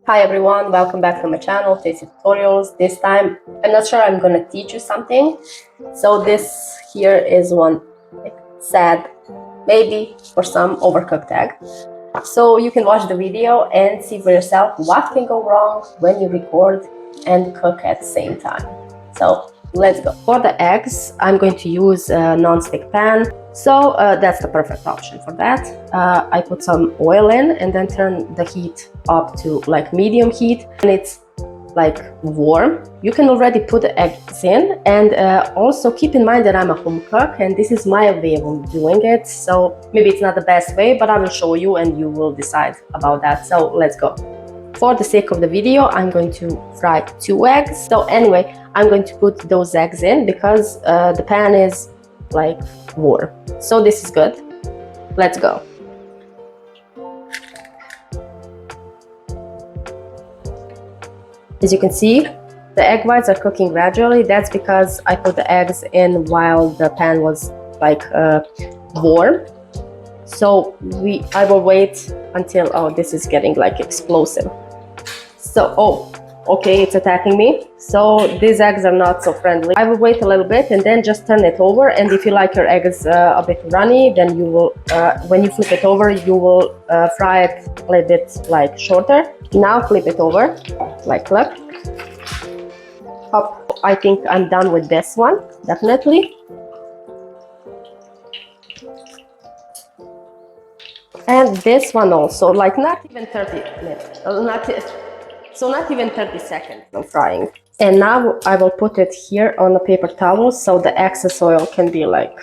Hi everyone, welcome back to my channel, Tasty Tutorials. This time, I'm not sure I'm gonna teach you something. So this here is one sad, maybe for some, overcooked egg. So you can watch the video and see for yourself what can go wrong when you record and cook at the same time. So let's go. For the eggs, I'm going to use a non-stick pan. So that's the perfect option for that. I put some oil in and then turn the heat up to like medium heat, and it's like warm. You can already put the eggs in, and also keep in mind that I'm a home cook and this is my way of doing it. So maybe it's not the best way, but I will show you and you will decide about that. So let's go. For the sake of the video, I'm going to fry 2 eggs. So anyway, I'm going to put those eggs in because the pan is like warm. So this is good. Let's go. As you can see, the egg whites are cooking gradually. That's because I put the eggs in while the pan was like warm. So I will wait until, this is getting like explosive. So, okay, it's attacking me. So these eggs are not so friendly. I will wait a little bit and then just turn it over. And if you like your eggs a bit runny, then you will, when you flip it over, you will fry it a little bit like shorter. Now flip it over, like look. Up. I think I'm done with this one, definitely. And this one also, like not even 30 minutes, not even 30 seconds of frying. And now I will put it here on a paper towel so the excess oil can be like,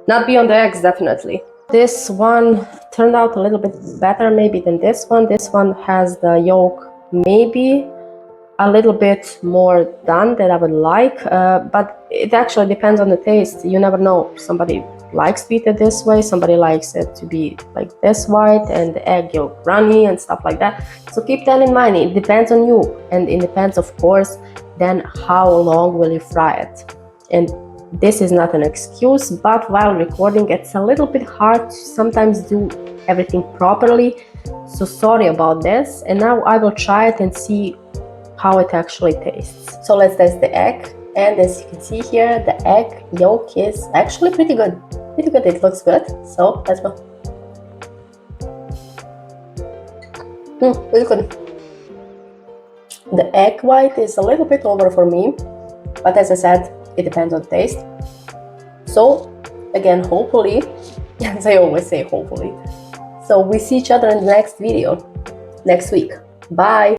not be on the eggs, definitely. This one turned out a little bit better maybe than this one. This one has the yolk maybe a little bit more done than I would like, but it actually depends on the taste. You never know. Somebody likes to eat it this way, somebody likes it to be like this white and the egg yolk runny and stuff like that. So keep that in mind. It depends on you, and it depends, of course, then how long will you fry it. And this is not an excuse, but while recording, it's a little bit hard to sometimes do everything properly. So sorry about this. And now I will try it and see how it actually tastes. So let's test the egg, and as you can see here, the egg yolk is actually pretty good. It looks good. So let's go. Really good. The egg white is a little bit over for me, but as I said, it depends on taste. So again, hopefully, as I always say, hopefully. So we see each other in the next video next week. Bye.